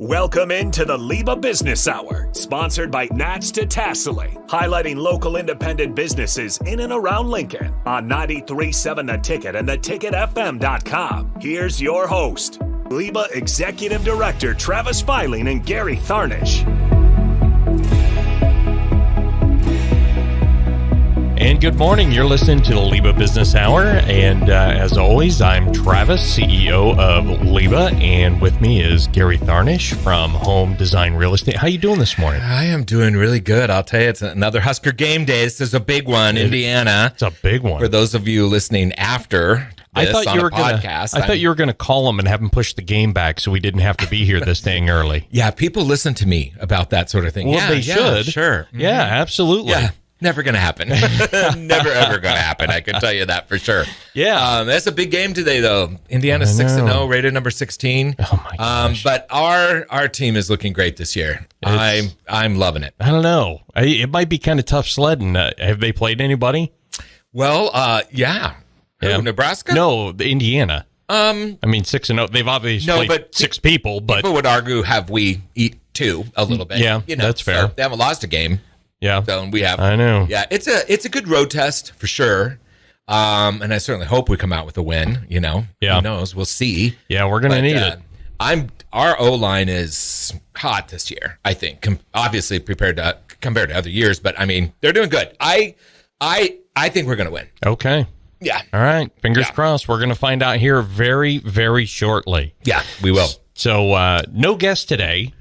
Welcome into the LIBA Business Hour, sponsored by Nats to Tassili, highlighting local independent businesses in and around Lincoln on 93.7 The Ticket and theticketfm.com. Here's your host, LIBA Executive Director Travis Filing and Gary Tharnish. And good morning. You're listening to the LIBA Business Hour. And as always, I'm Travis, CEO of LIBA. And with me is Gary Tharnish from Home Design Real Estate. How you doing this morning? I am doing really good. I'll tell you, it's another Husker game day. This is a big one, Indiana. It's a big one. For those of you listening after this I thought you were going to call them and have them push the game back so we didn't have to be here this dang early. Yeah, people listen to me about that sort of thing. Well, they should. Sure. Mm-hmm. Yeah, absolutely. Yeah. Never going to happen. Never, ever going to happen. I can tell you that for sure. Yeah. That's a big game today, though. Indiana 6-0, rated number 16. Oh, my gosh. But our team is looking great this year. I'm loving it. I don't know. It might be kind of tough sledding. Have they played anybody? Well, yeah. Who, Nebraska? No, Indiana. I mean, 6-0. They've obviously played six people, but people would argue, have we eat two a little bit? Yeah, that's fair. So they haven't lost a game. Yeah, so we have. I know. Yeah, it's a good road test for sure. And I certainly hope we come out with a win. You know, yeah. Who knows? We'll see. Yeah, we're gonna need it. Our O-line is hot this year. I think, obviously compared to other years, but I mean they're doing good. I think we're gonna win. Okay. Yeah. All right. Fingers crossed. We're gonna find out here very, very shortly. Yeah, we will. So no guest today.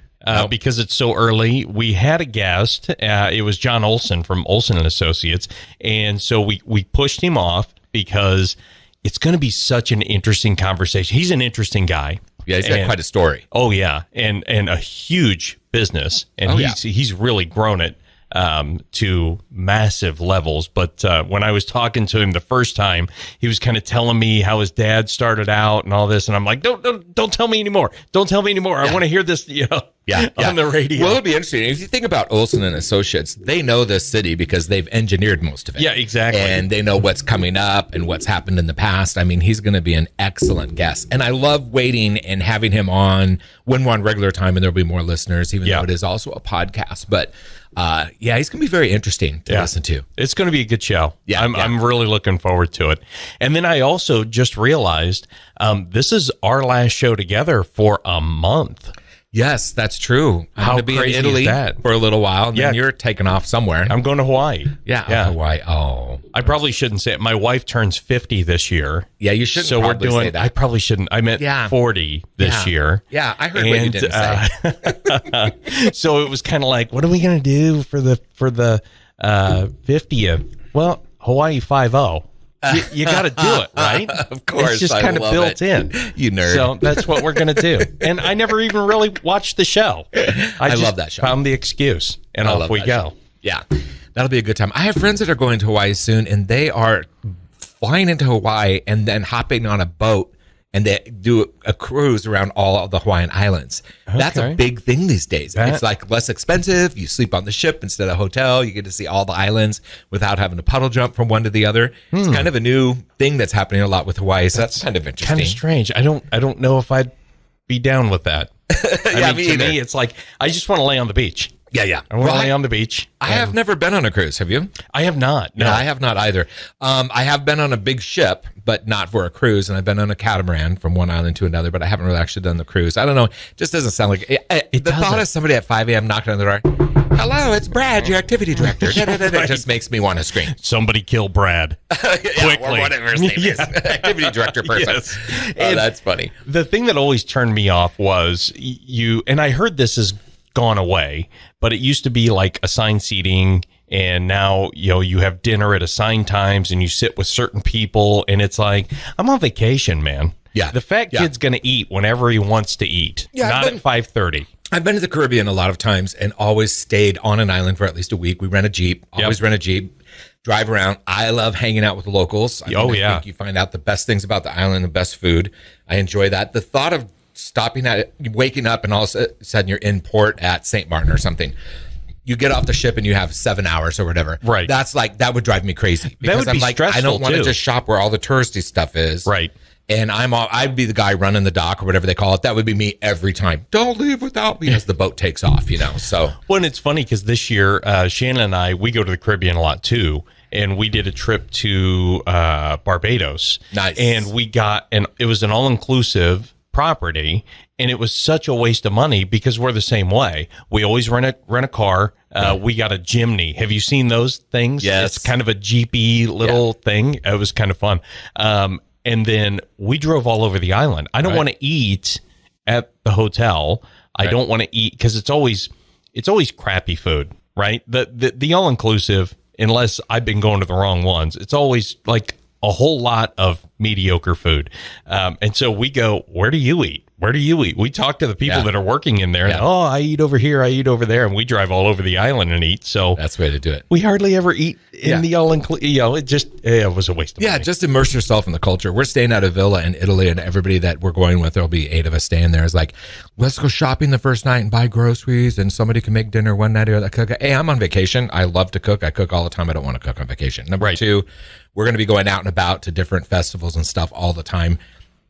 Because it's so early. We had a guest. It was John Olson from Olson & Associates. And so we pushed him off because it's going to be such an interesting conversation. He's an interesting guy. Yeah, he's got quite a story. Oh, yeah. And a huge business. And he's really grown it to massive levels. But when I was talking to him the first time, he was kind of telling me how his dad started out and all this. And I'm like, don't tell me anymore. Don't tell me anymore. I want to hear this, on the radio. Well, it'll be interesting. If you think about Olson and Associates, they know this city because they've engineered most of it. Yeah, exactly. And they know what's coming up and what's happened in the past. I mean, he's going to be an excellent guest. And I love waiting and having him on when we're on regular time and there'll be more listeners, even though it is also a podcast. But he's going to be very interesting to listen to. It's going to be a good show. Yeah, I'm really looking forward to it. And then I also just realized this is our last show together for a month. Yes, that's true. I'm going to be in Italy for a little while, and then you're taking off somewhere. I'm going to Hawaii. Yeah. Hawaii. Oh. I probably shouldn't say it. My wife turns 50 this year. Yeah, you shouldn't say that. I probably shouldn't. I meant 40 this year. Yeah, I heard what you didn't say. So it was kind of like, what are we going to do for the 50th? Well, Hawaii 5-0. You got to do it, right? Of course. It's just kind of built in. You nerd. So that's what we're going to do. And I never even really watched the show. I love that show. Found the excuse, and off we go. Show. Yeah, that'll be a good time. I have friends that are going to Hawaii soon, and they are flying into Hawaii and then hopping on a boat, and they do a cruise around all of the Hawaiian Islands. Okay. That's a big thing these days. It's like less expensive. You sleep on the ship instead of a hotel. You get to see all the islands without having to puddle jump from one to the other. It's kind of a new thing that's happening a lot with Hawaii. So that's kind of interesting. Kind of strange. I don't know if I'd be down with that. To me, it's like I just want to lay on the beach. Yeah. I want to lay on the beach. I have never been on a cruise. Have you? I have not. No, I have not either. I have been on a big ship, but not for a cruise. And I've been on a catamaran from one island to another, but I haven't really actually done the cruise. I don't know. It just doesn't sound like it. The thought of somebody at 5 a.m. knocking on the door. Hello, it's Brad, your activity director. It just makes me want to scream. Somebody kill Brad. Quickly. Or whatever his name is. Activity director person. Yes. Oh, that's funny. The thing that always turned me off was and I heard this is gone away, but it used to be like assigned seating, and now you have dinner at assigned times and you sit with certain people, and it's like, I'm on vacation, man. Yeah. The fat kid's going to eat whenever he wants to eat, not at 5:30. I've been to the Caribbean a lot of times and always stayed on an island for at least a week. We rent a Jeep, rent a Jeep, drive around. I love hanging out with the locals. I think you find out the best things about the island, the best food. I enjoy that. The thought of waking up and all of a sudden you're in port at St. Martin or something. You get off the ship and you have 7 hours or whatever. Right. That would drive me crazy. That would be stressful, I don't want to just shop where all the touristy stuff is. Right. And I'd be the guy running the dock or whatever they call it. That would be me every time. Don't leave without me as the boat takes off, So, well, and it's funny because this year, Shannon and I, we go to the Caribbean a lot too. And we did a trip to Barbados. Nice. And it was an all-inclusive property. And it was such a waste of money because we're the same way. We always rent a car. We got a Jimny. Have you seen those things? Yes. It's kind of a Jeepy little thing. It was kind of fun. And then we drove all over the island. I don't want to eat at the hotel. I don't want to eat because it's always crappy food, right? The all-inclusive, unless I've been going to the wrong ones, it's always like a whole lot of mediocre food. And so we go, where do you eat? Where do you eat? We talk to the people that are working in there. And, I eat over here. I eat over there. And we drive all over the island and eat. So that's the way to do it. We hardly ever eat in the all-inclusive. It was a waste of money. Just immerse yourself in the culture. We're staying at a villa in Italy, and everybody that we're going with, there'll be 8 of us staying there, is like, let's go shopping the first night and buy groceries, and somebody can make dinner one night or that cook. Hey, I'm on vacation. I love to cook. I cook all the time. I don't want to cook on vacation. Number 2, we're going to be going out and about to different festivals and stuff all the time.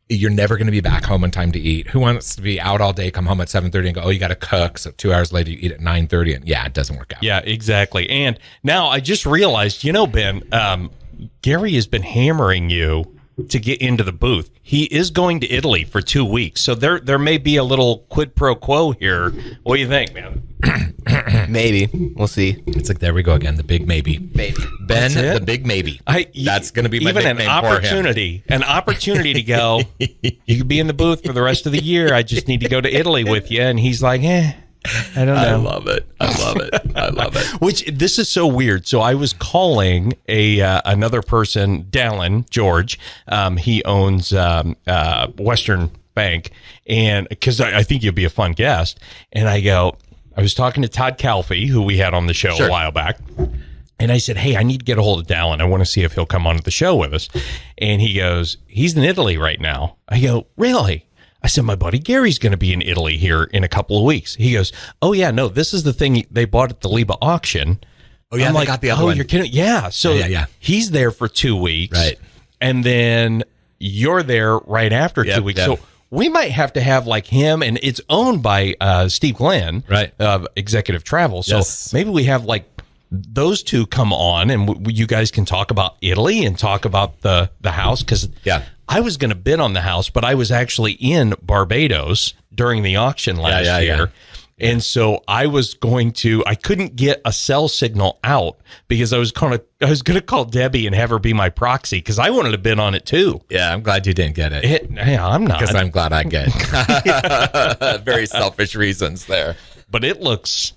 You're never going to be back home in time to eat. Who wants to be out all day, come home at 7:30 and go, you got to cook. So 2 hours later, you eat at 9:30. And it doesn't work out. Yeah, exactly. And now I just realized, Ben, Gary has been hammering you to get into the booth. He is going to Italy for 2 weeks. So there may be a little quid pro quo here. What do you think, man? Maybe. We'll see. It's like, there we go again. The big maybe. Maybe. Ben, the big maybe. That's going to be my even nickname an opportunity to go, you could be in the booth for the rest of the year. I just need to go to Italy with you. And he's like, I don't know. I love it. I love it. Which, this is so weird. So I was calling another person, Dallin George. He owns Western Bank, and because I think you'll be a fun guest. And I was talking to Todd Calfee, who we had on the show a while back. And I said, hey, I need to get a hold of Dallin. I want to see if he'll come on the show with us. And he goes, he's in Italy right now. I go, really? I said, my buddy Gary's going to be in Italy here in a couple of weeks. He goes, oh, yeah, no, this is the thing they bought at the LIBA auction. Oh, yeah, I'm got the other one. You're kidding? Yeah. So he's there for 2 weeks. Right. And then you're there right after 2 weeks. So we might have to have like him, and it's owned by Steve Glenn of Executive Travel. So maybe we have like those two come on, and you guys can talk about Italy and talk about the house. Because I was going to bid on the house, but I was actually in Barbados during the auction last year. And so I couldn't get a cell signal out because I was going to call Debbie and have her be my proxy because I wanted to bid on it too. Yeah, I'm glad you didn't get it. I'm not. Because I'm glad I get it. Very selfish reasons there. But it looks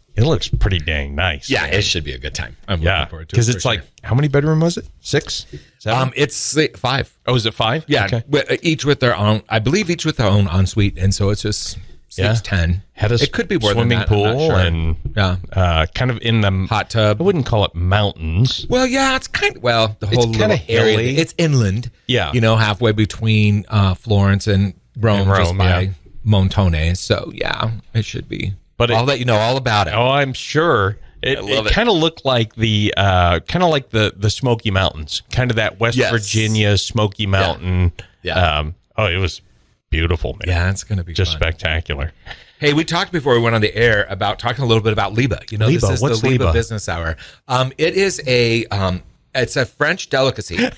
pretty dang nice. Yeah, it should be a good time. I'm looking forward to it. Because it's like, how many bedroom was it? 6? 7? It's 5. Oh, is it 5? Yeah. Okay. Each with their own, I believe each with their own ensuite. And so it's just 610. It could be more swimming than that, pool and kind of in the hot tub. I wouldn't call it mountains. Well, yeah, it's kind of the whole kind of area. hilly. It's inland. Yeah, halfway between Florence and Rome, just by Montone. So it should be. But I'll let you know all about it. Oh, I'm sure. It kind of looked like the Smoky Mountains, kind of that West Virginia Smoky Mountain. Yeah. It was beautiful, man. Yeah, it's going to be just fun. Spectacular. Hey, we talked before we went on the air about talking a little bit about LIBA. LIBA. This is What's the LIBA LIBA Business Hour. It is it's a French delicacy,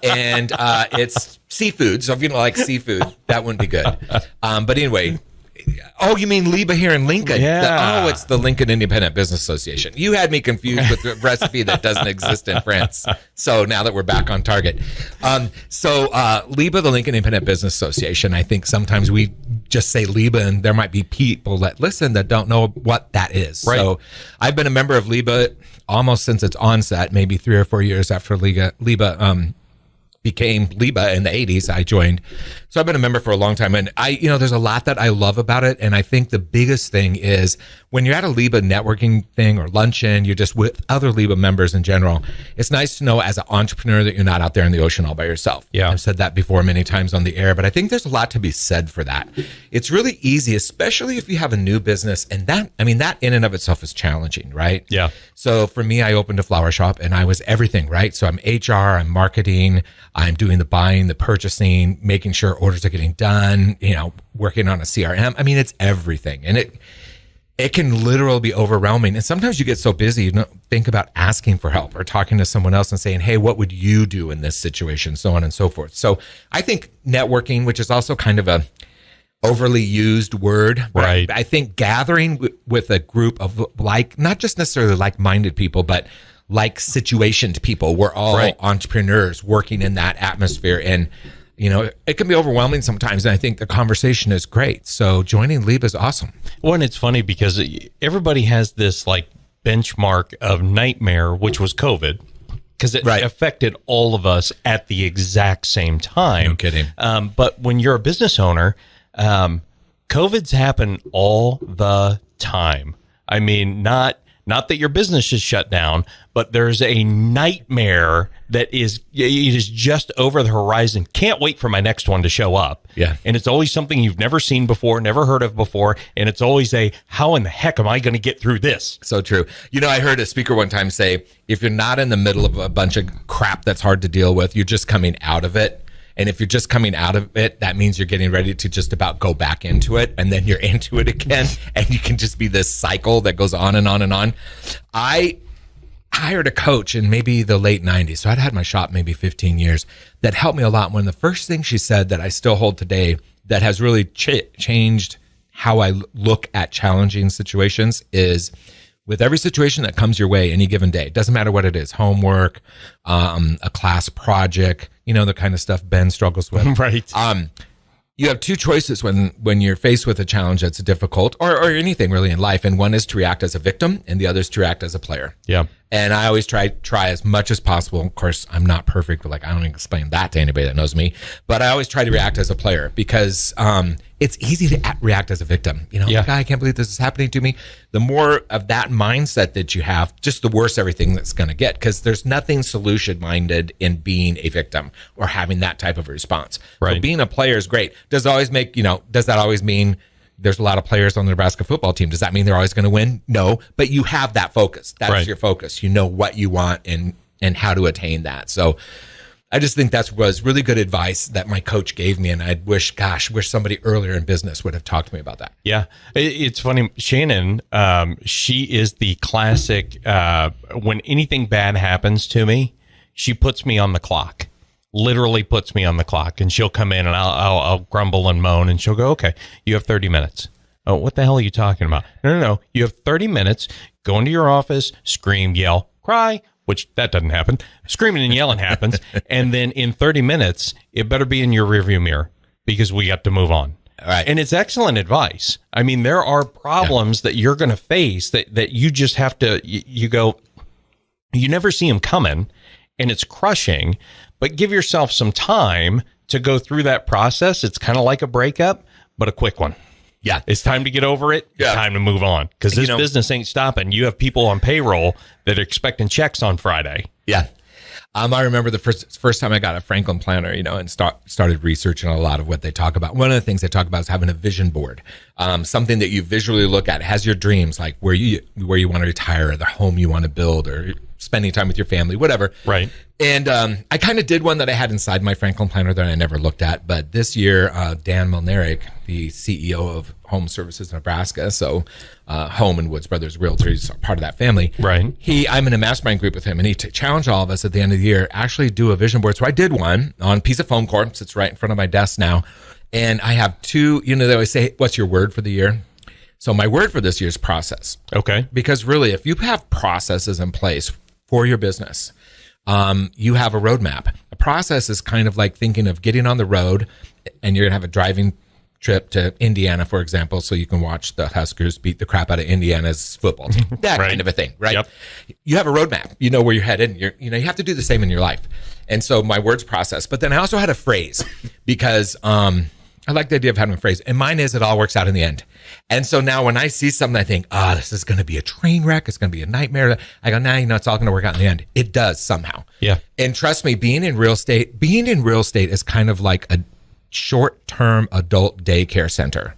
and it's seafood. So if you don't like seafood, that wouldn't be good. But anyway. Oh, you mean LIBA here in Lincoln? Yeah. It's the Lincoln Independent Business Association. You had me confused with the recipe that doesn't exist in France. So now that we're back on target. LIBA, the Lincoln Independent Business Association, I think sometimes we just say LIBA, and there might be people that listen that don't know what that is. Right. So I've been a member of LIBA almost since its onset, maybe 3 or 4 years after LIBA became LIBA in the 80s. I joined. So I've been a member for a long time. And there's a lot that I love about it. And I think the biggest thing is when you're at a LIBA networking thing or luncheon, you're just with other LIBA members in general. It's nice to know as an entrepreneur that you're not out there in the ocean all by yourself. Yeah. I've said that before many times on the air, but I think there's a lot to be said for that. It's really easy, especially if you have a new business. And that in and of itself is challenging, right? Yeah. So for me, I opened a flower shop and I was everything, right? So I'm HR, I'm marketing, I'm doing the buying, the purchasing, making sure orders are getting done, working on a CRM. I mean, it's everything. And it can literally be overwhelming. And sometimes you get so busy, you don't think about asking for help or talking to someone else and saying, hey, what would you do in this situation? So on and so forth. So I think networking, which is also kind of a overly used word, right? I think gathering with a group of not just necessarily like-minded people, but like situationed people. We're all entrepreneurs working in that atmosphere. And it can be overwhelming sometimes, and I think the conversation is great. So joining LIBA is awesome. Well, and it's funny because everybody has this like benchmark of nightmare, which was COVID, because it affected all of us at the exact same time. No kidding. But when you're a business owner, COVID's happened all the time. I mean, not that your business is shut down, but there's a nightmare that it is just over the horizon. Can't wait for my next one to show up. Yeah. And it's always something you've never seen before, never heard of before. And it's always how in the heck am I going to get through this? So true. I heard a speaker one time say, if you're not in the middle of a bunch of crap that's hard to deal with, you're just coming out of it. And if you're just coming out of it, that means you're getting ready to just about go back into it. And then you're into it again. And you can just be this cycle that goes on and on and on. I hired a coach in maybe the late 90s. So I'd had my shop maybe 15 years that helped me a lot. One of the first things she said that I still hold today that has really changed how I look at challenging situations is with every situation that comes your way any given day, it doesn't matter what it is, homework, a class project, the kind of stuff Ben struggles with. Right. You have two choices when you're faced with a challenge that's difficult or anything really in life. And one is to react as a victim and the other is to react as a player. Yeah. And I always try as much as possible. Of course, I'm not perfect, but I don't explain that to anybody that knows me. But I always try to react as a player because it's easy to react as a victim. I can't believe this is happening to me. The more of that mindset that you have, just the worse everything that's going to get, because there's nothing solution-minded in being a victim or having that type of a response. Right. So being a player is great. Does that always mean there's a lot of players on the Nebraska football team? Does that mean they're always going to win? No, but you have that focus. That's your focus. You know what you want and how to attain that. So I just think that was really good advice that my coach gave me. And I wish somebody earlier in business would have talked to me about that. Yeah. It's funny. Shannon, she is the classic, when anything bad happens to me, she puts me on the clock. Literally puts me on the clock, and she'll come in and I'll grumble and moan, and she'll go, okay, you have 30 minutes. Oh, what the hell are you talking about? No. You have 30 minutes. Go into your office, scream, yell, cry, which that doesn't happen. Screaming and yelling happens. And then in 30 minutes, it better be in your rearview mirror because we got to move on. All right. And it's excellent advice. I mean, there are problems that you're going to face that you just have to, you never see them coming, and it's crushing. But give yourself some time to go through that process. It's kind of like a breakup, but a quick one. Yeah. It's time to get over it. Yeah. It's time to move on. Because this business ain't stopping. You have people on payroll that are expecting checks on Friday. Yeah. I remember the first time I got a Franklin planner, and started researching a lot of what they talk about. One of the things they talk about is having a vision board, something that you visually look at. It has your dreams, like where you want to retire, or the home you want to build, or spending time with your family, whatever. Right. And I kind of did one that I had inside my Franklin planner that I never looked at. But this year, Dan Milnerick, the CEO of Home Services Nebraska, so Home and Woods Brothers Realtors are part of that family. Right. I'm in a mastermind group with him, and he challenged all of us at the end of the year actually do a vision board. So I did one on a piece of foam core. Sits right in front of my desk now. And I have two, they always say, what's your word for the year? So my word for this year is process. Okay. Because really, if you have processes in place for your business, you have a roadmap. A process is kind of like thinking of getting on the road, and you're going to have a driving trip to Indiana, for example, so you can watch the Huskers beat the crap out of Indiana's football team. That kind of a thing, right? Yep. You have a roadmap. You know where you're headed. You have to do the same in your life. And so my word's process. But then I also had a phrase because I like the idea of having a phrase. And mine is, it all works out in the end. And so now when I see something, I think, this is going to be a train wreck. It's going to be a nightmare. I go, it's all going to work out in the end. It does somehow. Yeah. And trust me, being in real estate is kind of like a short-term adult daycare center.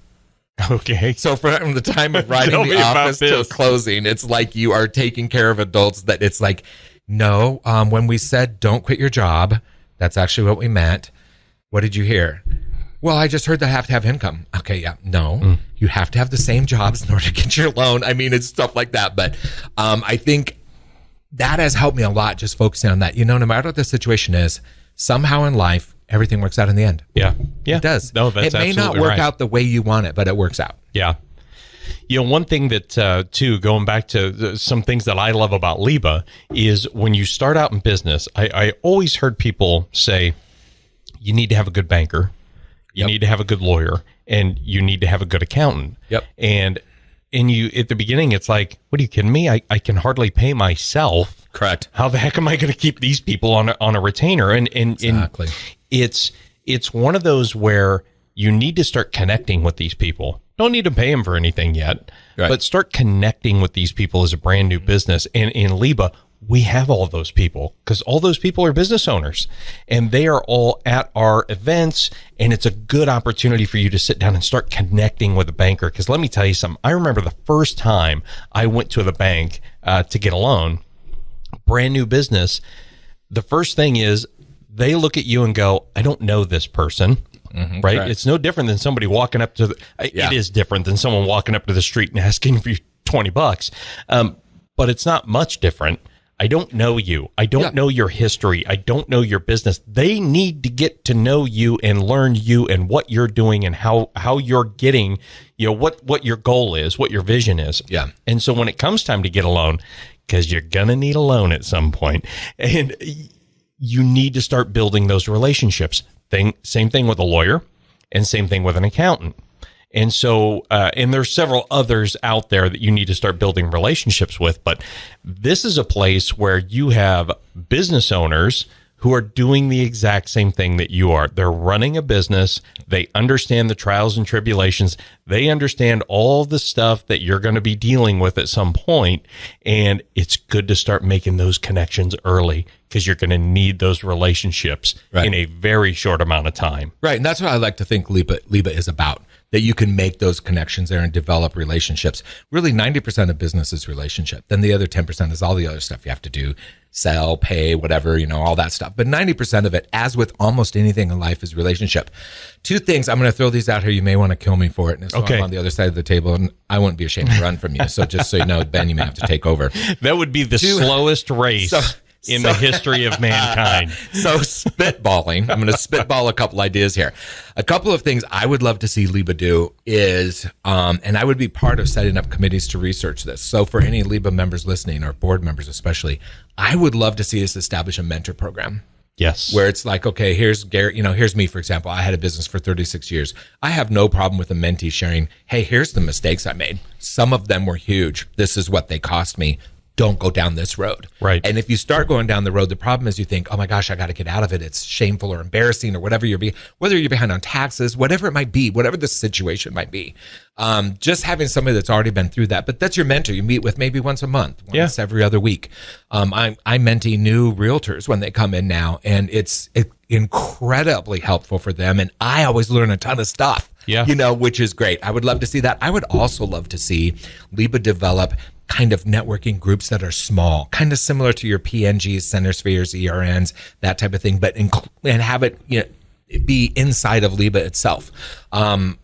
Okay. So from the time of writing the office till closing, it's like you are taking care of adults that it's like, no, when we said don't quit your job, That's actually what we meant. What did you hear? Well, I just heard that I have to have income. Okay, yeah. No, you have to have the same jobs in order to get your loan. I mean, it's stuff like that. But I think that has helped me a lot, just focusing on that. No matter what the situation is, somehow in life, everything works out in the end. Yeah. It does. No, that's it may not work out the way you want it, but it works out. Yeah. One thing that, too, going back to some things that I love about LIBA is when you start out in business, I always heard people say, you need to have a good banker, you need to have a good lawyer, and you need to have a good accountant. Yep. And you, at the beginning, it's like, what are you kidding me? I can hardly pay myself. Correct. How the heck am I going to keep these people on a retainer? And exactly. It's one of those where you need to start connecting with these people. Don't need to pay them for anything yet, but start connecting with these people as a brand new business. And in LIBA, we have all those people because all those people are business owners and they are all at our events. And it's a good opportunity for you to sit down and start connecting with a banker. Because let me tell you something. I remember the first time I went to the bank to get a loan, brand new business. The first thing is they look at you and go, I don't know this person. Right? It's no different than somebody walking up to it is different than someone walking up to the street and asking for you $20. But it's not much different. I don't know you. I don't know your history. I don't know your business. They need to get to know you and learn you and what you're doing and how you're getting, what your goal is, what your vision is. Yeah. And so when it comes time to get a loan, because you're going to need a loan at some point, and you need to start building those relationships. Same thing with a lawyer and same thing with an accountant. And so, and there's several others out there that you need to start building relationships with. But this is a place where you have business owners who are doing the exact same thing that you are. They're running a business. They understand the trials and tribulations. They understand all the stuff that you're going to be dealing with at some point. And it's good to start making those connections early because you're going to need those relationships in a very short amount of time. Right. And that's what I like to think LIBA is about, that you can make those connections there and develop relationships. Really, 90% of business is relationship. Then the other 10% is all the other stuff you have to do, sell, pay, whatever, all that stuff. But 90% of it, as with almost anything in life, is relationship. Two things. I'm going to throw these out here. You may want to kill me for it. And so I'm on the other side of the table, and I wouldn't be ashamed to run from you. So just so you know, Ben, you may have to take over. That would be the slowest race in the history of mankind. So spitballing, I'm going to spitball a couple ideas here. A couple of things I would love to see LIBA do is, and I would be part of setting up committees to research this. So for any LIBA members listening, or board members especially, I would love to see us establish a mentor program. Yes. Where it's like, okay, here's Garrett, here's me, for example. I had a business for 36 years. I have no problem with a mentee sharing, hey, here's the mistakes I made. Some of them were huge. This is what they cost me. Don't go down this road. Right. And if you start going down the road, the problem is you think, oh my gosh, I got to get out of it. It's shameful or embarrassing or whatever whether you're behind on taxes, whatever it might be, whatever the situation might be. Just having somebody that's already been through that, but that's your mentor. You meet with maybe once a month, once every other week. I mentee new realtors when they come in now, and it's incredibly helpful for them. And I always learn a ton of stuff, which is great. I would love to see that. I would also love to see LIBA develop kind of networking groups that are small, kind of similar to your PNGs, Center Spheres, ERNs, that type of thing, but and have it be inside of LIBA itself. I'm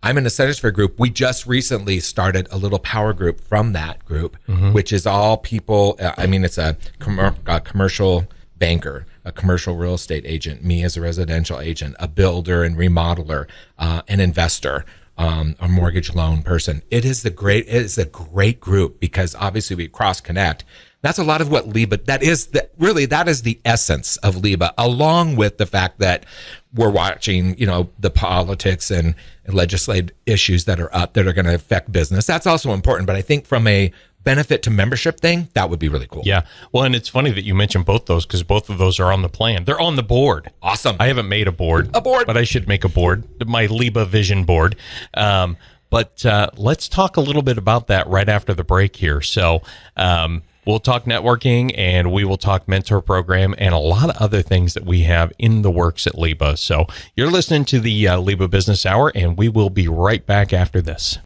in a Center Sphere group. We just recently started a little power group from that group, which is all people. It's a commercial banker, a commercial real estate agent, me as a residential agent, a builder and remodeler, an investor, a mortgage loan person. It is a great group because obviously we cross connect. That's a lot of what LIBA, that is the essence of LIBA, along with the fact that we're watching, the politics and legislative issues that are up that are going to affect business. That's also important. But I think from a benefit to membership thing, that would be really cool. Yeah. Well, and it's funny that you mentioned both those because both of those are on the plan. They're on the board. Awesome. I haven't made a board, but I should make a board, my LIBA vision board. But let's talk a little bit about that right after the break here. So we'll talk networking and we will talk mentor program and a lot of other things that we have in the works at LIBA. So you're listening to the LIBA Business Hour, and we will be right back after this.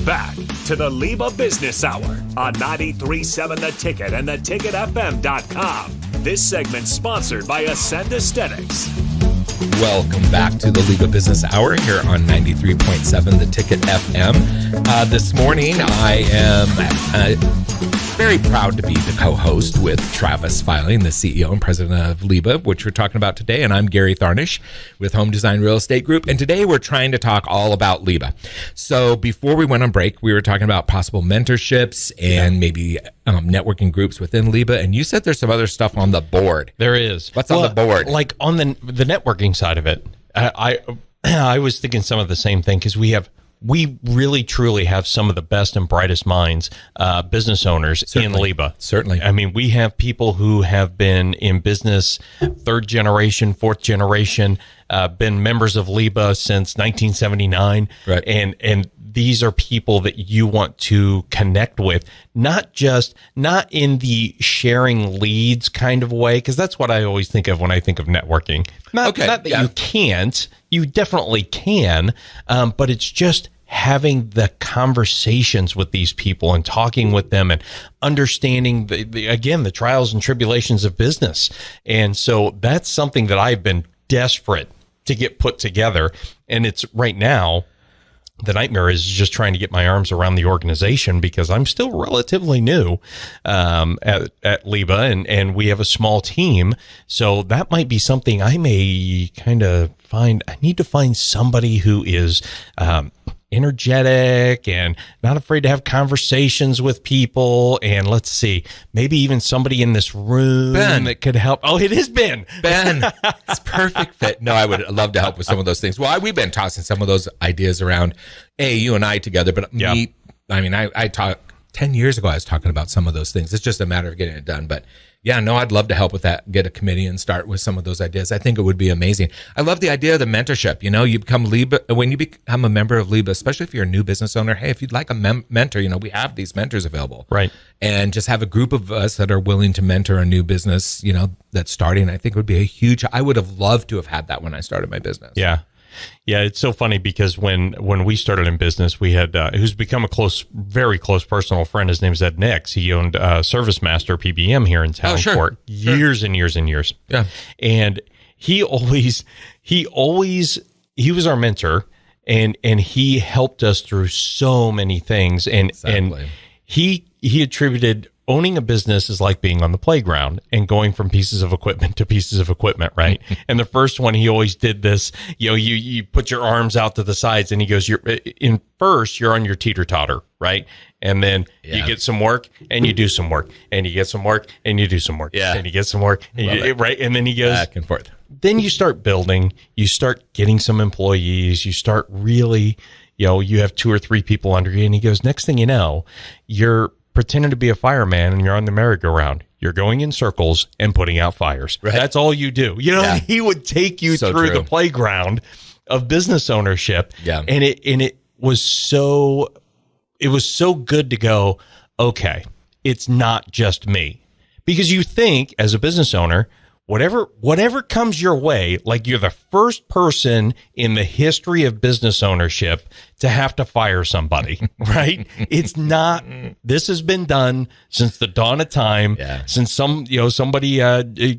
Back to the LIBA Business Hour on 93.7 The Ticket and theticketfm.com. This segment's sponsored by Ascend Aesthetics. Welcome back to the LIBA Business Hour here on 93.7 The Ticket FM. This morning, I am very proud to be the co-host with Travis Filing, the CEO and president of LIBA, which we're talking about today. And I'm Gary Tharnish with Home Design Real Estate Group. And today we're trying to talk all about LIBA. So before we went on break, we were talking about possible mentorships and maybe networking groups within LIBA. And you said there's some other stuff on the board. There is. What's on the board? Like on the networking side of it, I was thinking some of the same thing because we really truly have some of the best and brightest minds, business owners in LIBA. Certainly. I mean, we have people who have been in business third generation, fourth generation, been members of LIBA since 1979. Right. And these are people that you want to connect with, not in the sharing leads kind of way, because that's what I always think of when I think of networking. Not that you can't, you definitely can, but it's just having the conversations with these people and talking with them and understanding the trials and tribulations of business. And so that's something that I've been desperate to get put together. And it's right now, the nightmare is just trying to get my arms around the organization because I'm still relatively new at LIBA, and we have a small team. So that might be something I may kind of find. I need to find somebody who is energetic and not afraid to have conversations with people. And let's see, maybe even somebody in this room that could help. Oh, it is Ben. It's perfect fit. No, I would love to help with some of those things. Well, we've been tossing some of those ideas around, you and I together, but I talked 10 years ago, I was talking about some of those things. It's just a matter of getting it done. But yeah, no, I'd love to help with that, get a committee and start with some of those ideas. I think it would be amazing. I love the idea of the mentorship. You know, you become LIBA, when you become a member of LIBA, especially if you're a new business owner, hey, if you'd like a mentor, we have these mentors available. Right. And just have a group of us that are willing to mentor a new business, that's starting, I think would be I would have loved to have had that when I started my business. Yeah. Yeah, it's so funny because when we started in business, we had who's become a very close personal friend. His name's Ed Nix. He owned Service Master PBM here in town for years and years and years. Yeah, and he was our mentor, and he helped us through so many things. And he attributed owning a business is like being on the playground and going from pieces of equipment to pieces of equipment, right? And the first one, he always did this, you put your arms out to the sides and he goes, you're on your teeter-totter, right? And then you get some work and you do some work and you get some work and you do some work. Yeah. And you get some work, and right? And then he goes back and forth. Then you start building, you start getting some employees, you start really, you have 2 or 3 people under you. And he goes, next thing you know, you're pretending to be a fireman and you're on the merry-go-round. You're going in circles and putting out fires. Right. That's all you do. He would take you through the playground of business ownership. Yeah. And it was so good to go, okay, it's not just me. Because you think as a business owner, whatever comes your way, like you're the first person in the history of business ownership to have to fire somebody, right? It's not, this has been done since the dawn of time, since somebody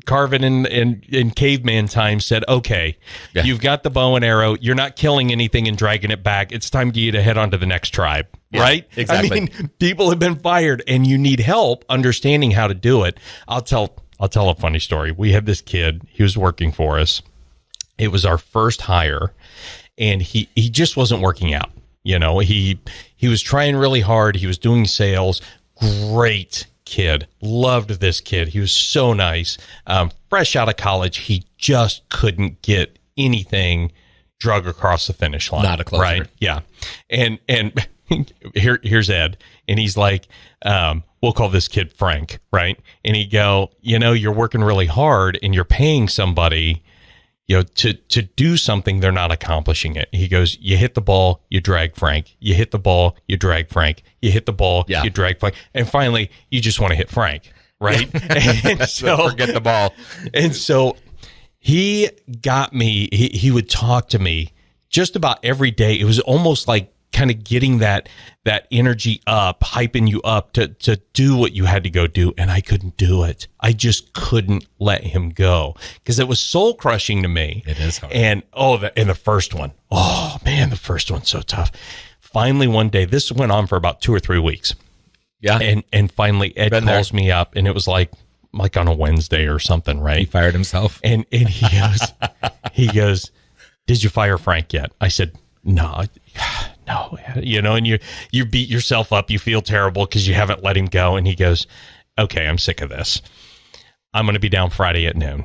carving in caveman time said, okay, you've got the bow and arrow, you're not killing anything and dragging it back. It's time for you to head on to the next tribe, right? Exactly. I mean, people have been fired and you need help understanding how to do it. I'll tell a funny story. We had this kid, he was working for us. It was our first hire and he just wasn't working out. He was trying really hard. He was doing sales. Great kid. Loved this kid. He was so nice. Fresh out of college. He just couldn't get anything drug across the finish line. Not a closer. Right? Yeah. And here's Ed. And he's like, we'll call this kid Frank, right? And he'd go, you're working really hard and you're paying somebody, to do something, they're not accomplishing it. He goes, you hit the ball, you drag Frank. You hit the ball, you drag Frank. You hit the ball, you drag Frank. And finally, you just want to hit Frank, right? And so forget the ball. And so he got me, he would talk to me just about every day. It was almost like kind of getting that energy up, hyping you up to do what you had to go do. And I couldn't do it. I just couldn't let him go because it was soul crushing to me. It is hard. And the first one, oh man, the first one's so tough. Finally, one day, this went on for about 2 or 3 weeks. Yeah. And finally Ed calls me up, and it was like on a Wednesday or something, right? He fired himself. And he goes, did you fire Frank yet? I said, no, and you beat yourself up. You feel terrible because you haven't let him go. And he goes, okay, I'm sick of this. I'm going to be down Friday at noon.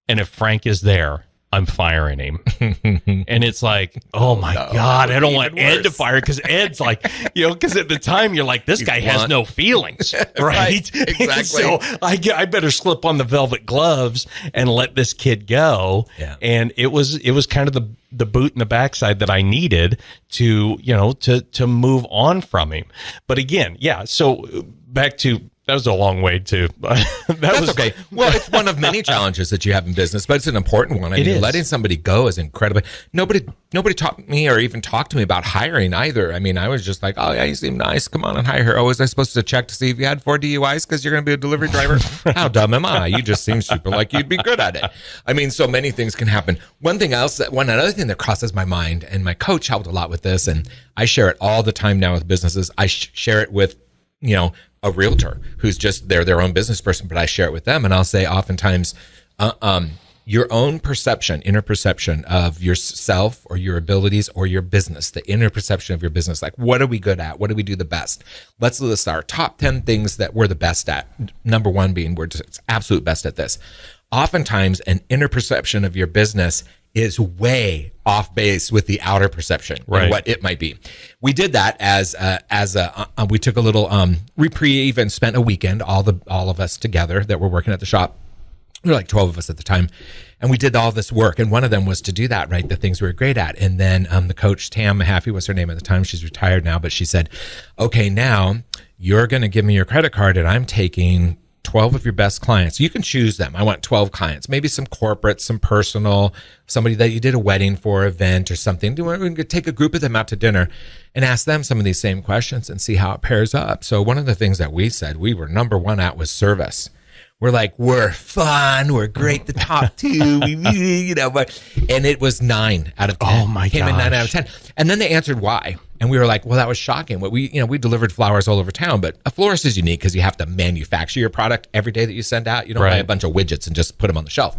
And if Frank is there, I'm firing him. And it's like, oh my God, I don't want Ed to fire because Ed's like, because at the time you're like, this guy has no feelings, right? Exactly. So I better slip on the velvet gloves and let this kid go. Yeah. And it was kind of the boot in the backside that I needed to move on from him. But again, yeah. So back to, that was a long way to. That's okay. Well, it's one of many challenges that you have in business, but it's an important one. I mean, letting somebody go is incredible. Nobody taught me or even talked to me about hiring either. I mean, I was just like, oh yeah, you seem nice. Come on and hire her. Oh, was I supposed to check to see if you had 4 DUIs because you're going to be a delivery driver? How dumb am I? You just seem super like you'd be good at it. I mean, so many things can happen. One another thing that crosses my mind, and my coach helped a lot with this, and I share it all the time now with businesses. I share it with, a realtor who's just their own business person, but I share it with them. And I'll say oftentimes, your own perception, inner perception of yourself or your abilities or your business, the inner perception of your business, like what are we good at? What do we do the best? Let's list our top 10 things that we're the best at. Number 1 being we're just absolute best at this. Oftentimes an inner perception of your business is way off base with the outer perception and what it might be. We did that as we took a little reprieve and spent a weekend, all of us together that were working at the shop. There were like 12 of us at the time, and we did all this work. And one of them was to do that, right? The things we were great at. And then the coach, Tam Mahaffey was her name at the time. She's retired now, but she said, okay, now you're going to give me your credit card, and I'm taking 12 of your best clients. You can choose them. I want 12 clients, maybe some corporate, some personal, somebody that you did a wedding for, event or something. We're going to take a group of them out to dinner and ask them some of these same questions and see how it pairs up. So one of the things that we said we were number 1 at was service. We're like, we're fun, we're great to talk to, and it was 9 out of 10. Oh my Came in 9 out of 10. And then they answered why. And we were like, well, that was shocking. But we delivered flowers all over town, but a florist is unique because you have to manufacture your product every day that you send out. You don't buy a bunch of widgets and just put them on the shelf.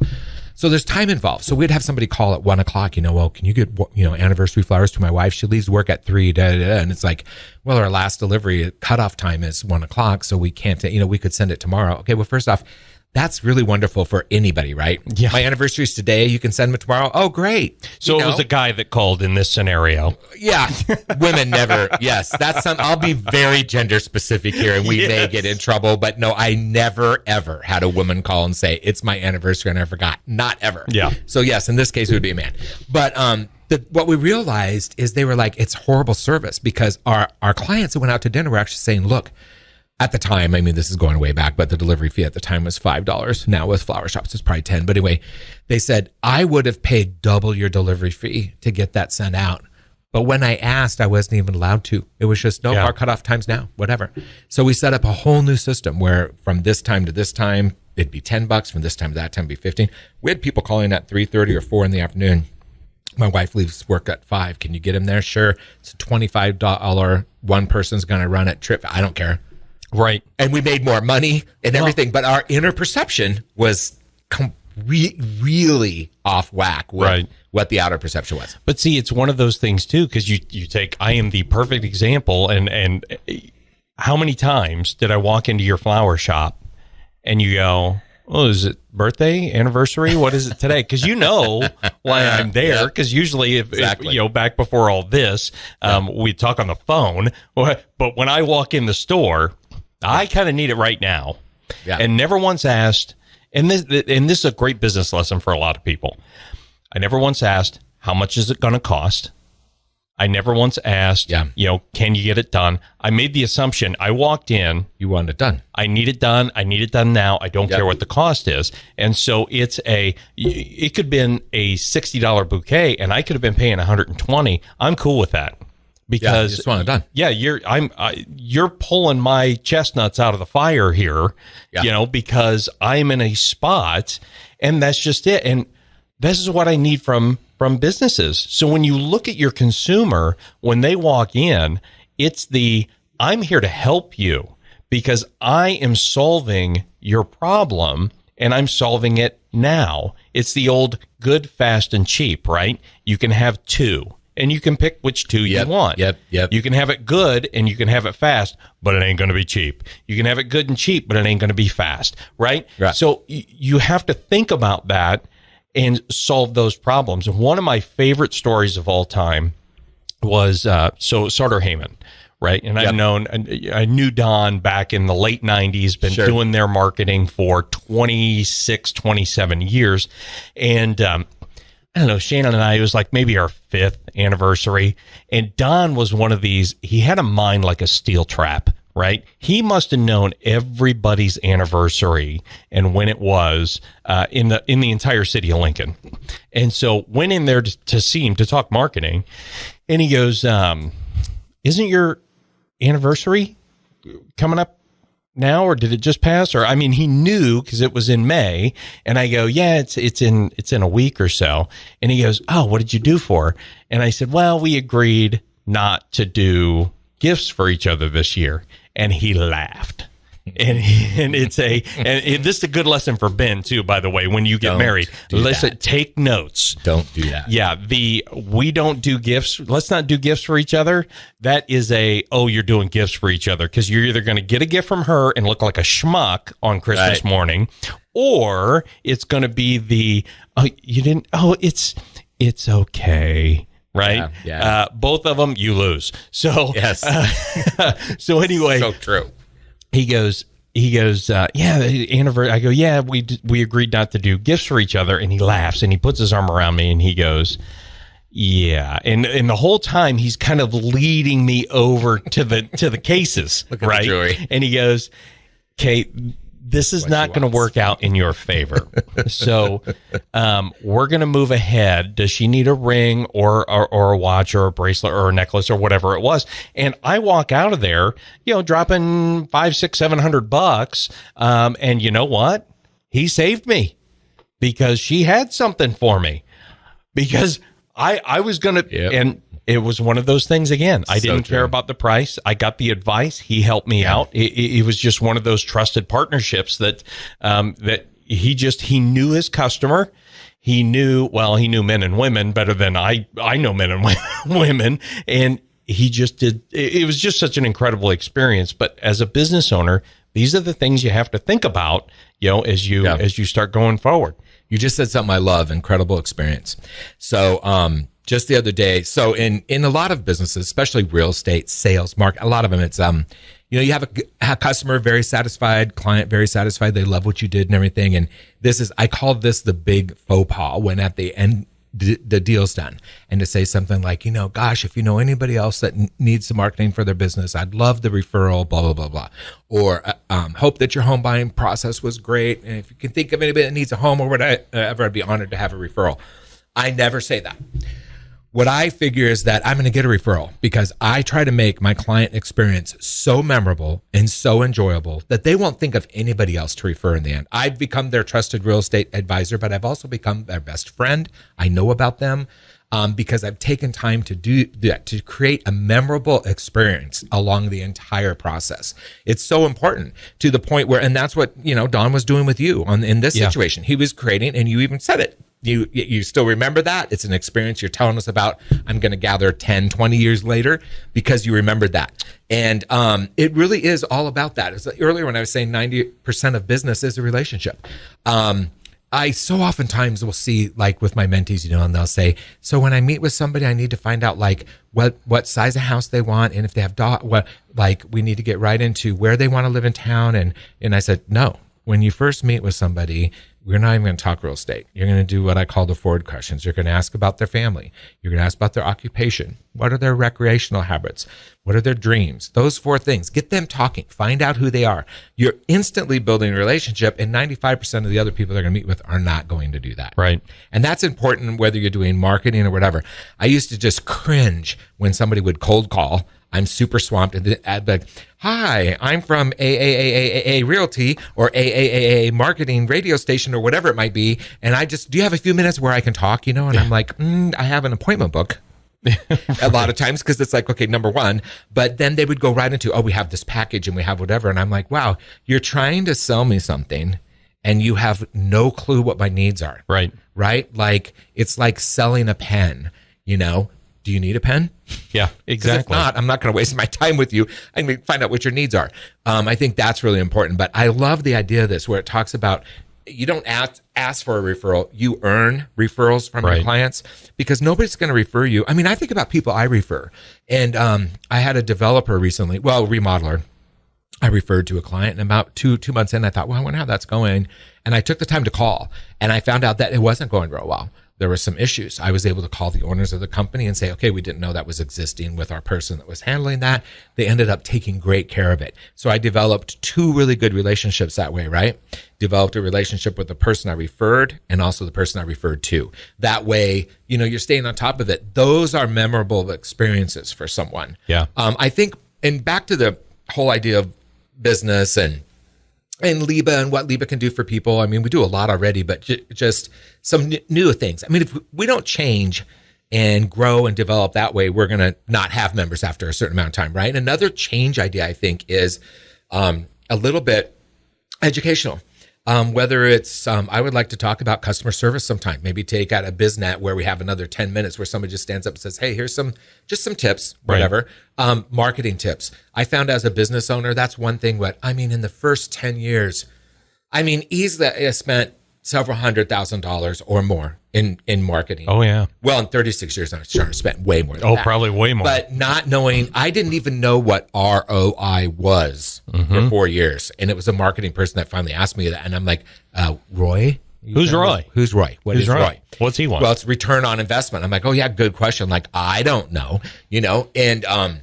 So there's time involved. So we'd have somebody call at 1:00, well, can you get, anniversary flowers to my wife? She leaves work at 3, and it's like, well, our last delivery cutoff time is 1:00. So we can't, we could send it tomorrow. Okay. Well, first off, that's really wonderful for anybody, right? Yeah. My anniversary is today. You can send them tomorrow. Oh, great. So it was a guy that called in this scenario. Yeah. Women never. Yes. I'll be very gender specific here and we may get in trouble, but no, I never, ever had a woman call and say, it's my anniversary and I forgot. Not ever. Yeah. So yes, in this case, it would be a man. But, what we realized is they were like, it's horrible service because our clients that went out to dinner were actually saying, look, at the time, I mean, this is going way back, but the delivery fee at the time was $5. Now with flower shops, it's probably 10. But anyway, they said, I would have paid double your delivery fee to get that sent out. But when I asked, I wasn't even allowed to. It was just, our cutoff time's now, whatever. So we set up a whole new system where from this time to this time, it'd be $10. From this time to that time, it'd be 15. We had people calling at 3:30 or 4 in the afternoon. My wife leaves work at 5. Can you get him there? Sure. It's a $25. One person's going to run it trip. I don't care. Right. And we made more money and everything, but our inner perception was really off whack with what the outer perception was. But see, it's one of those things too, because you take, I am the perfect example, and how many times did I walk into your flower shop and you go, oh, is it birthday, anniversary? What is it today? Because why I'm there. Because usually, if back before all this, we talk on the phone. But when I walk in the store, I kind of need it right now, and never once asked. And this is a great business lesson for a lot of people. I never once asked, how much is it going to cost? I never once asked, can you get it done? I made the assumption. I walked in. You want it done. I need it done. I need it done now. I don't care what the cost is. And so it could have been a $60 bouquet and I could have been paying $120. I'm cool with that. because you just want it done. Yeah, you're pulling my chestnuts out of the fire here, because I'm in a spot, and that's just it. And this is what I need from businesses. So when you look at your consumer, when they walk in, it's I'm here to help you because I am solving your problem, and I'm solving it now. It's the old good, fast, and cheap, right? You can have two. And you can pick which two you want. Yep. You can have it good and you can have it fast, but it ain't going to be cheap. You can have it good and cheap, but it ain't going to be fast, right? So you have to think about that and solve those problems. One of my favorite stories of all time was Sutter Heyman, right? And I knew Don back in the late 90s, been doing their marketing for 26, 27 years. And I don't know, Shannon and I, it was like maybe our 5th anniversary. And Don was one of these, he had a mind like a steel trap, right? He must have known everybody's anniversary and when it was in the entire city of Lincoln. And so went in there to see him to talk marketing. And he goes, isn't your anniversary coming up now, or did it just pass? Or, I mean, he knew because it was in May. And I go, yeah, it's in a week or so. And he goes, oh, what did you do for? And I said, well, we agreed not to do gifts for each other this year. And he laughed. And this is a good lesson for Ben too, by the way, when you get married. Listen, take notes. Don't do that. Yeah, we don't do gifts. Let's not do gifts for each other. That is you're doing gifts for each other, because you're either going to get a gift from her and look like a schmuck on Christmas morning, or it's going to be it's okay. Right? Yeah. Both of them, you lose. So, yes. So anyway, so true. He goes, yeah, the anniversary. I go, yeah, we agreed not to do gifts for each other. And he laughs and he puts his arm around me and he goes, yeah. And the whole time he's kind of leading me over to the cases, Look at right? The jewelry. And he goes, Kate, this is not going to work out in your favor. So we're going to move ahead. Does she need a ring or a watch or a bracelet or a necklace or whatever it was? And I walk out of there, dropping $500, $600, $700. And you know what? He saved me because she had something for me, because I was going to, and it was one of those things again. I didn't care about the price. I got the advice. He helped me out. It was just one of those trusted partnerships that he knew his customer. He knew men and women better than I know men and women. And he just did. It was just such an incredible experience. But as a business owner, these are the things you have to think about, as you start going forward. You just said something I love, incredible experience. So, just the other day, so in a lot of businesses, especially real estate, sales, market, a lot of them, it's, you have a customer very satisfied, client very satisfied. They love what you did and everything. And I call this the big faux pas, when at the end, the deal's done. And to say something like, gosh, if you know anybody else that needs some marketing for their business, I'd love the referral, blah, blah, blah, blah. Or hope that your home buying process was great. And if you can think of anybody that needs a home or whatever, I'd be honored to have a referral. I never say that. What I figure is that I'm going to get a referral because I try to make my client experience so memorable and so enjoyable that they won't think of anybody else to refer in the end. I've become their trusted real estate advisor, but I've also become their best friend. I know about them because I've taken time to do that, to create a memorable experience along the entire process. It's so important to the point where, and that's what, Don was doing with you in this situation. He was creating, and you even said it. You still remember that? It's an experience you're telling us about. I'm going to gather 10, 20 years later because you remembered that. And it really is all about that. It's like earlier when I was saying 90% of business is a relationship. I so oftentimes will see, like with my mentees, and they'll say, so when I meet with somebody, I need to find out like what size of house they want. And if they have we need to get right into where they want to live in town. And I said, no, when you first meet with somebody, we're not even going to talk real estate. You're going to do what I call the forward questions. You're going to ask about their family. You're going to ask about their occupation. What are their recreational habits? What are their dreams? Those 4 things. Get them talking. Find out who they are. You're instantly building a relationship, and 95% of the other people they're going to meet with are not going to do that. Right. And that's important whether you're doing marketing or whatever. I used to just cringe when somebody would cold call. I'm super swamped, and I'd be like, hi, I'm from AAAAA Realty or AAAA Marketing Radio Station or whatever it might be. And do you have a few minutes where I can talk, And I'm like, I have an appointment book. A lot of times, because it's like, okay, number one, but then they would go right into, we have this package and we have whatever. And I'm like, wow, you're trying to sell me something and you have no clue what my needs are. Right. Right? Like, it's like selling a pen, Do you need a pen? Yeah, exactly. If not, I'm not going to waste my time with you. I need to find out what your needs are. I think that's really important. But I love the idea of this, where it talks about you don't ask for a referral. You earn referrals from your clients, because nobody's going to refer you. I mean, I think about people I refer. And I had a developer recently, remodeler. I referred to a client, and about two months in, I thought, I wonder how that's going. And I took the time to call, and I found out that it wasn't going real well. There were some issues. I was able to call the owners of the company and say, okay, we didn't know that was existing with our person that was handling that. They ended up taking great care of it. So I developed 2 really good relationships that way, right? Developed a relationship with the person I referred and also the person I referred to. That way, you're staying on top of it. Those are memorable experiences for someone. Yeah. I think, and back to the whole idea of business and LIBA and what LIBA can do for people. I mean, we do a lot already, but just some new things. I mean, if we don't change and grow and develop that way, we're going to not have members after a certain amount of time, right? Another change idea, I think, is a little bit educational. Whether it's, I would like to talk about customer service sometime, maybe take out a BizNet where we have another 10 minutes where somebody just stands up and says, hey, here's some tips, whatever. Right. Marketing tips. I found as a business owner, that's one thing. In the first 10 years, easily I spent several $100,000 or more in marketing. Oh, yeah. Well, in 36 years, I'm sure I spent way more than that. Probably way more. But not knowing, I didn't even know what ROI was for 4 years. And it was a marketing person that finally asked me that. And I'm like, Roy? Who's Roy? Who's Roy? Who's Roy? What's he want? Well, it's return on investment. I'm like, oh, yeah, good question. Like, I don't know, and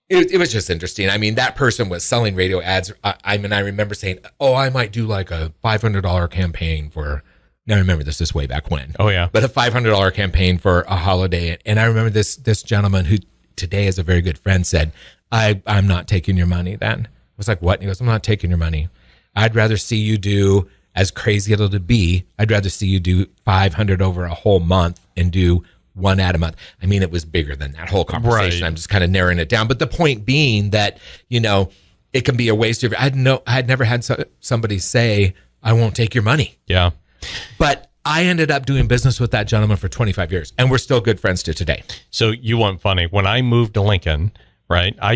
it was just interesting. I mean, that person was selling radio ads. I remember saying, I might do like a $500 campaign for, now I remember this is way back when. Oh, yeah. But a $500 campaign for a holiday. And I remember this gentleman who today is a very good friend said, I'm not taking your money then. I was like, what? And he goes, I'm not taking your money. I'd rather see you do, as crazy as it'll be, I'd rather see you do 500 over a whole month and do 1 ad a month. I mean, it was bigger than that whole conversation. Right. I'm just kind of narrowing it down. But the point being that, it can be a waste of, I had never had somebody say, I won't take your money. Yeah. But I ended up doing business with that gentleman for 25 years, and we're still good friends to today. So you want funny. When I moved to Lincoln, right, I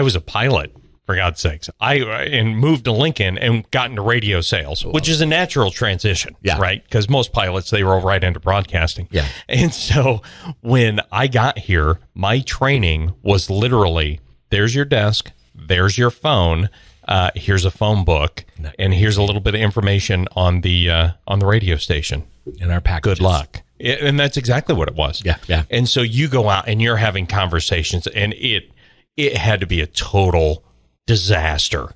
was a pilot, for God's sakes. And moved to Lincoln and got into radio sales, which is a natural transition, right? Because most pilots, they roll right into broadcasting. Yeah. And so when I got here, my training was literally, there's your desk, there's your phone, here's a phone book, and here's a little bit of information on the radio station. In our packages. Good luck. And that's exactly what it was. Yeah, yeah. And so you go out and you're having conversations, and it had to be a total disaster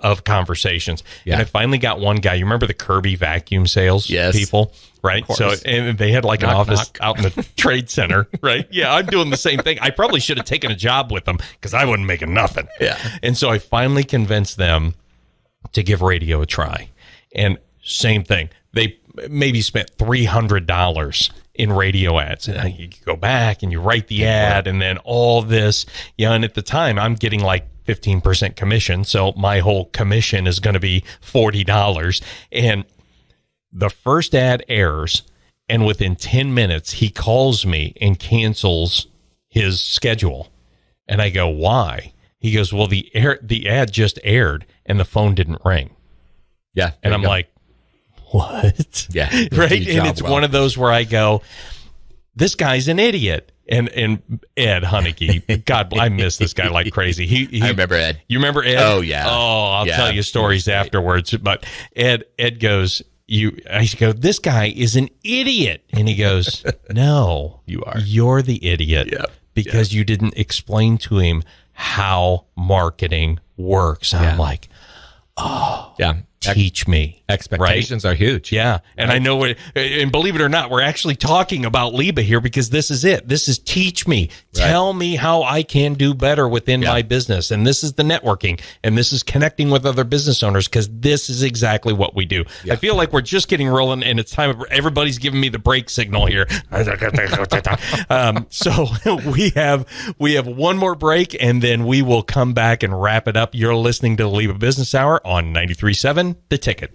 of conversations. Yeah. And I finally got one guy. You remember the Kirby vacuum sales people? Right. So, and they had like an office out in the trade center, right? Yeah, I'm doing the same thing. I probably should have taken a job with them because I wasn't making nothing. Yeah. And so I finally convinced them to give radio a try. And same thing. They maybe spent $300 in radio ads. And you go back and you write the ad and then all this. Yeah. And at the time, I'm getting like 15% commission. So my whole commission is going to be $40. And the first ad airs, and within 10 minutes, he calls me and cancels his schedule. And I go, why? He goes, well, the ad just aired and the phone didn't ring. Yeah. And I'm like, what? Yeah. Right. And it's one of those where I go, this guy's an idiot. And Ed Honeyke, God, I miss this guy like crazy. I remember Ed. You remember Ed? Oh, yeah. Oh, I'll tell you stories afterwards. But Ed goes, I go, this guy is an idiot. And he goes, no, you're the idiot because you didn't explain to him how marketing works. And I'm like, oh, teach me. Expectations are huge. Yeah. And I know it, and believe it or not, we're actually talking about LIBA here because this is it. This is teach me. Tell me how I can do better within my business. And this is the networking. And this is connecting with other business owners because this is exactly what we do. I feel like we're just getting rolling and it's time. Everybody's giving me the break signal here. So we have one more break and then we will come back and wrap it up. You're listening to the LIBA Business Hour on 93.7 The Ticket.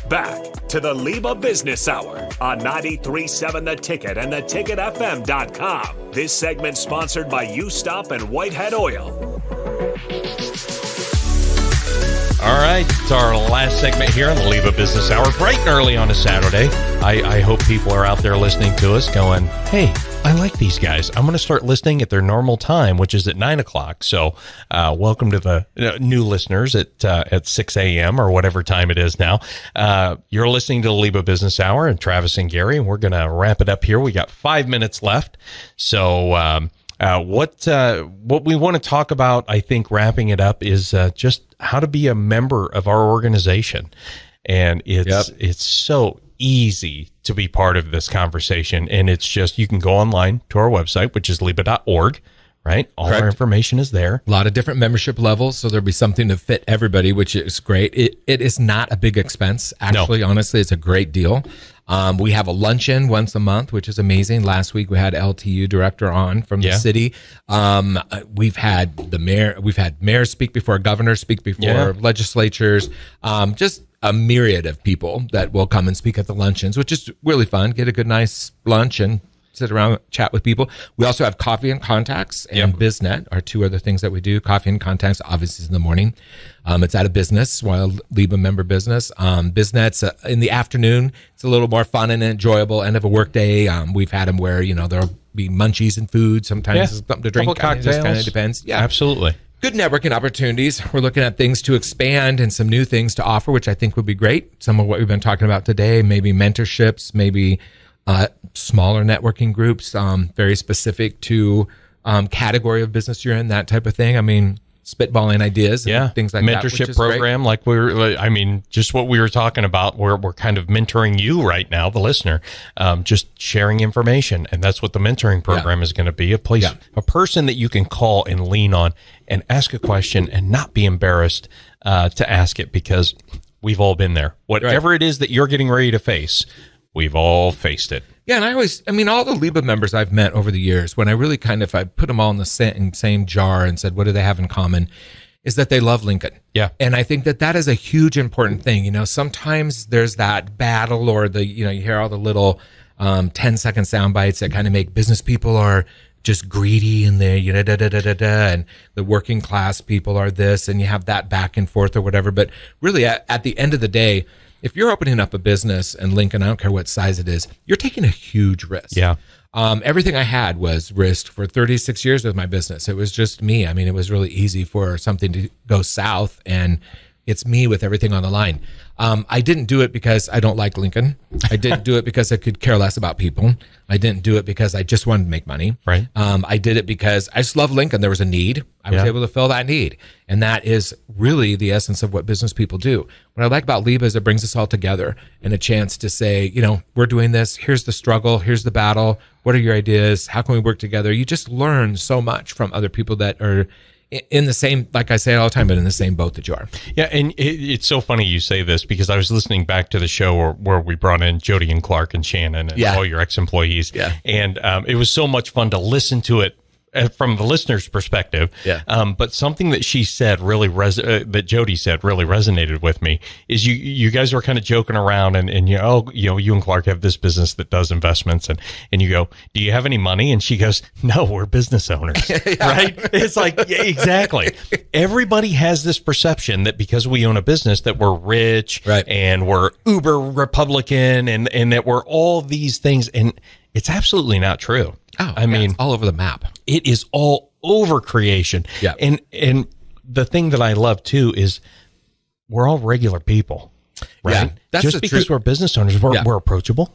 Back to the LIBA Business Hour on 93.7 The Ticket and theticketfm.com. This segment sponsored by U-Stop and Whitehead Oil. All right, it's our last segment here on the LIBA Business Hour, bright and early on a Saturday. I hope people are out there listening to us going, hey, I like these guys. I'm going to start listening at their normal time, which is at 9 o'clock. So welcome to the new listeners at 6 a.m. or whatever time it is now. You're listening to the LIBA Business Hour and Travis and Gary, and we're going to wrap it up here. We got 5 minutes left. So what we want to talk about, I think, wrapping it up is just how to be a member of our organization. And it's so easy to be part of this conversation. And it's just, you can go online to our website, which is liba.org, right? All our information is there. A lot of different membership levels. So there'll be something to fit everybody, which is great. It is not a big expense. Actually, honestly, it's a great deal. We have a luncheon once a month, which is amazing. Last week we had LTU director on from the city. We've had the mayor, mayors speak before, governors speak before, legislatures, just a myriad of people that will come and speak at the luncheons, which is really fun. Get a good, nice lunch and sit around, chat with people. We also have Coffee and Contacts and BizNet are two other things that we do. Coffee and Contacts, obviously, is in the morning. It's out of business, while LIBA member business. BizNet's in the afternoon. It's a little more fun and enjoyable end of a work day. We've had them where, there'll be munchies and food. Sometimes there's something to drink. Cocktails. It just kind of depends. Yeah, absolutely. Good networking opportunities. We're looking at things to expand and some new things to offer, which I think would be great. Some of what we've been talking about today, maybe mentorships, maybe smaller networking groups, very specific to category of business you're in, that type of thing. I mean, spitballing ideas and things like that. Mentorship program, great. Just what we were talking about, we're kind of mentoring you right now, the listener, just sharing information. And that's what the mentoring program is going to be, a place, a person that you can call and lean on and ask a question and not be embarrassed to ask it, because we've all been there. Whatever it is that you're getting ready to face, we've all faced it. Yeah, and all the LIBA members I've met over the years, when I really I put them all in the same jar and said, what do they have in common, is that they love Lincoln. Yeah. And I think that is a huge important thing. sometimes there's that battle, or you hear all the little 10-second sound bites that kind of make business people are just greedy, and they and the working class people are this, and you have that back and forth or whatever. But really, at the end of the day, if you're opening up a business in Lincoln, I don't care what size it is, you're taking a huge risk. Yeah. Everything I had was risk for 36 years with my business. It was just me. I mean, it was really easy for something to go south, and it's me with everything on the line. I didn't do it because I don't like Lincoln. I didn't do it because I could care less about people. I didn't do it because I just wanted to make money. Right. I did it because I just love Lincoln. There was a need. I was able to fill that need. And that is really the essence of what business people do. What I like about LIBA is it brings us all together, and a chance to say, we're doing this. Here's the struggle. Here's the battle. What are your ideas? How can we work together? You just learn so much from other people that are in the same, like I say all the time, but in the same boat that you are. Yeah, and it's so funny you say this, because I was listening back to the show where we brought in Jody and Clark and Shannon and all your ex-employees. Yeah. And it was so much fun to listen to it from the listener's perspective. Yeah. But something that she said that Jody said really resonated with me is you guys were kind of joking around and you and Clark have this business that does investments, and you go, do you have any money? And she goes, no, we're business owners. Right? It's like, yeah, exactly. Everybody has this perception that because we own a business that we're rich, right, and we're uber Republican and that we're all these things. And it's absolutely not true. Oh, I mean, it's all over the map. It is all over creation. Yeah. And the thing that I love too is we're all regular people. right? Yeah, that's just the because truth. we're business owners, we're approachable.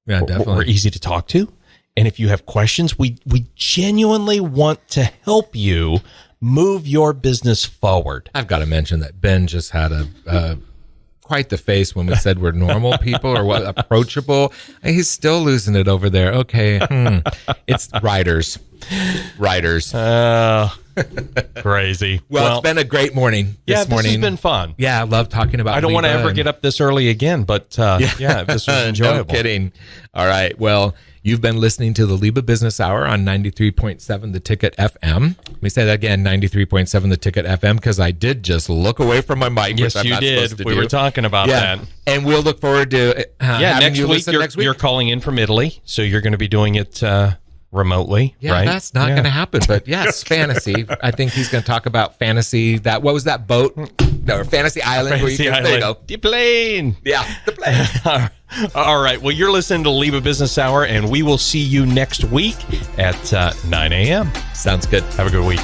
Yeah, definitely. We're easy to talk to. And if you have questions, we genuinely want to help you move your business forward. I've got to mention that Ben just had a quite the face when we said we're normal people or what approachable. He's still losing it over there. Okay. It's writers. Crazy. Well, it's been a great morning this morning. This has been fun. Yeah, I love talking about I don't want to ever get up this early again, but this was enjoyable. No kidding. All right. Well, you've been listening to the LIBA Business Hour on 93.7 The Ticket FM. Let me say that again, 93.7 The Ticket FM, because I did just look away from my mic. Yes, which I'm you not supposed did. to We do. were talking about that. And we'll look forward to having next you week, listen next week. You're calling in from Italy, so you're going to be doing it remotely, Yeah, right? that's not going to happen. But yes, fantasy. I think he's going to talk about fantasy. What was that boat? No, Fantasy Island. Fantasy Island. There you go. The plane. Yeah, the plane. All right. Well, you're listening to LIBA Business Hour, and we will see you next week at 9 a.m. Sounds good. Have a good week.